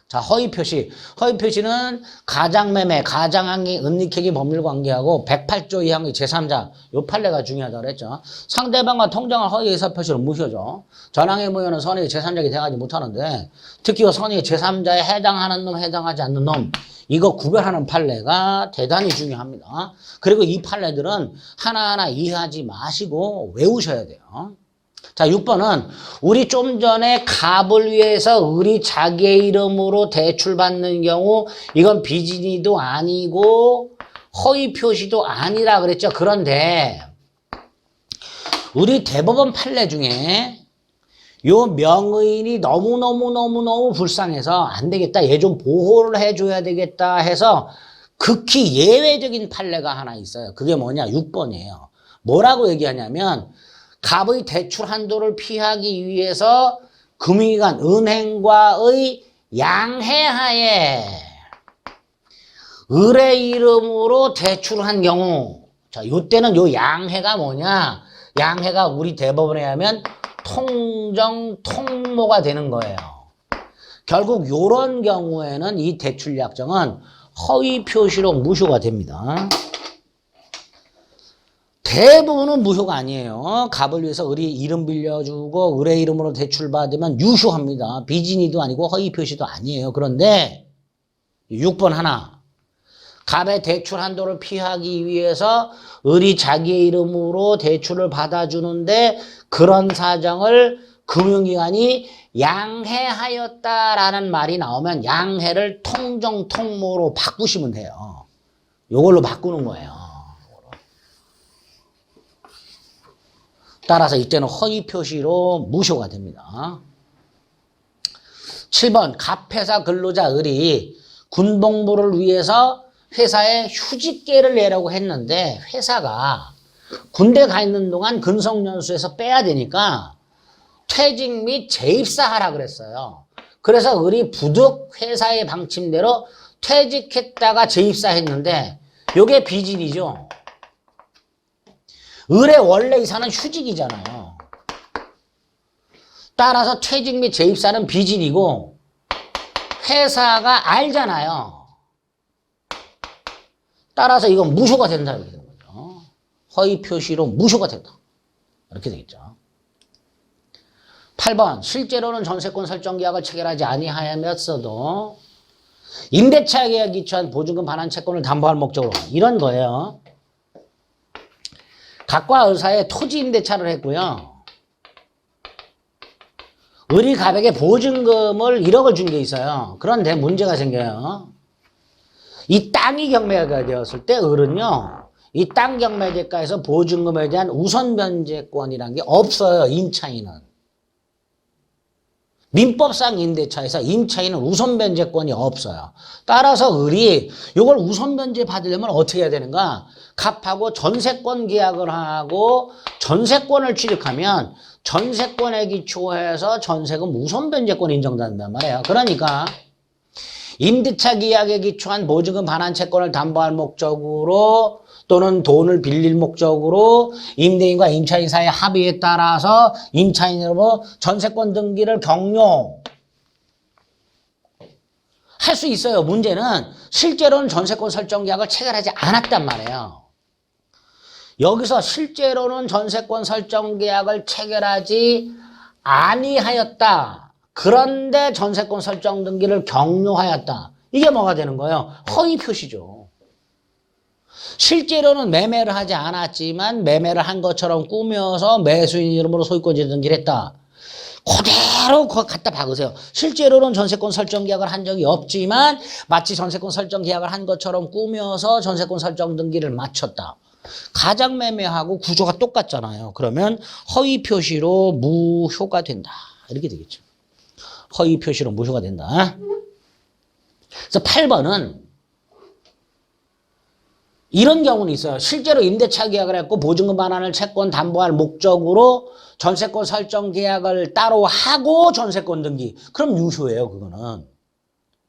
자, 허위 표시. 허위 표시는 가장매매, 가장항의 은닉행위 법률관계하고 108조 2항의 제3자 요 판례가 중요하다고 그랬죠. 상대방과 통정한 허위 의사표시는 무효죠. 전항의 무효는 선의의 제3자에게 대하지 못하는데 특히 선의의 제3자에 해당하는 놈, 해당하지 않는 놈 이거 구별하는 판례가 대단히 중요합니다. 그리고 이 판례들은 하나하나 이해하지 마시고 외우셔야 돼요. 자, 6번은 우리 좀 전에 갑을 위해서 을이 자기의 이름으로 대출받는 경우 이건 비진이도 아니고 허위 표시도 아니라 그랬죠. 그런데 우리 대법원 판례 중에 요 명의인이 너무너무 불쌍해서 안 되겠다. 얘 좀 보호를 해줘야 되겠다 해서 극히 예외적인 판례가 하나 있어요. 그게 뭐냐? 6번이에요. 뭐라고 얘기하냐면 갑의 대출 한도를 피하기 위해서 금융기관 은행과의 양해하에 을의 이름으로 대출한 경우 자, 요때는 요 양해가 뭐냐? 양해가 우리 대법원에 하면 통정 통모가 되는 거예요. 결국 요런 경우에는 이 대출 약정은 허위 표시로 무효가 됩니다. 대부분은 무효가 아니에요. 갑을 위해서 을이 이름 빌려주고 을의 이름으로 대출받으면 유효합니다. 비진이도 아니고 허위 표시도 아니에요. 그런데 6번 하나 갑의 대출 한도를 피하기 위해서 을이 자기의 이름으로 대출을 받아주는데 그런 사정을 금융기관이 양해하였다라는 말이 나오면 양해를 통정 통모로 바꾸시면 돼요. 이걸로 바꾸는 거예요. 따라서 이때는 허위 표시로 무효가 됩니다. 7번 갑회사 근로자 을이 군복무를 위해서 회사에 휴직계를 내라고 했는데 회사가 군대 가 있는 동안 근속연수에서 빼야 되니까 퇴직 및 재입사하라 그랬어요. 그래서 을이 부득 회사의 방침대로 퇴직했다가 재입사했는데 이게 비진이죠. 을의 원래 이사는 휴직이잖아요. 따라서 퇴직 및 재입사는 비진이고 회사가 알잖아요. 따라서 이건 무효가 된다 이렇게 되는 거죠. 허위 표시로 무효가 된다. 이렇게 되겠죠. 8번 실제로는 전세권 설정 계약을 체결하지 아니하였어도 임대차 계약에 기초한 보증금 반환 채권을 담보할 목적으로 이런 거예요. 갑과 을 사이에 토지 임대차를 했고요. 을이 갑에게 보증금을 1억을 준 게 있어요. 그런데 문제가 생겨요. 이 땅이 경매가 되었을 때 을은요. 이 땅 경매대가에서 보증금에 대한 우선 변제권이라는 게 없어요. 임차인은. 민법상 임대차에서 임차인은 우선 변제권이 없어요. 따라서 을이 이걸 우선 변제 받으려면 어떻게 해야 되는가? 갑하고 전세권 계약을 하고 전세권을 취득하면 전세권에 기초해서 전세금 우선 변제권 인정된단 말이에요. 그러니까 임대차 계약에 기초한 보증금 반환 채권을 담보할 목적으로 또는 돈을 빌릴 목적으로 임대인과 임차인 사이의 합의에 따라서 임차인으로 전세권 등기를 격려 할 수 있어요. 문제는 실제로는 전세권 설정 계약을 체결하지 않았단 말이에요. 여기서 실제로는 전세권 설정 계약을 체결하지 아니하였다. 그런데 전세권 설정 등기를 격려하였다. 이게 뭐가 되는 거예요? 허위 표시죠. 실제로는 매매를 하지 않았지만 매매를 한 것처럼 꾸며서 매수인 이름으로 소유권자 등기를 했다. 그대로 갖다 박으세요. 실제로는 전세권 설정 계약을 한 적이 없지만 마치 전세권 설정 계약을 한 것처럼 꾸며서 전세권 설정 등기를 마쳤다. 가장 매매하고 구조가 똑같잖아요. 그러면 허위 표시로 무효가 된다. 이렇게 되겠죠. 허위 표시로 무효가 된다. 그래서 8번은 이런 경우는 있어요. 실제로 임대차 계약을 했고 보증금 반환을 채권 담보할 목적으로 전세권 설정 계약을 따로 하고 전세권 등기. 그럼 유효예요. 그거는.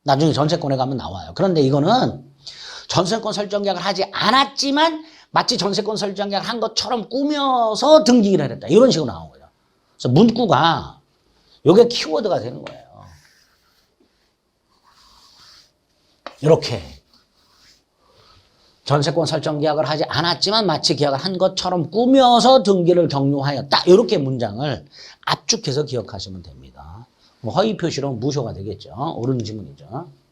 나중에 전세권에 가면 나와요. 그런데 이거는 전세권 설정 계약을 하지 않았지만 마치 전세권 설정 계약을 한 것처럼 꾸며서 등기를 했다. 이런 식으로 나온 거죠. 그래서 문구가 이게 키워드가 되는 거예요. 이렇게 전세권 설정 계약을 하지 않았지만 마치 계약을 한 것처럼 꾸며서 등기를 격려하였다. 이렇게 문장을 압축해서 기억하시면 됩니다. 허위 표시로 무효가 되겠죠. 옳은 지문이죠.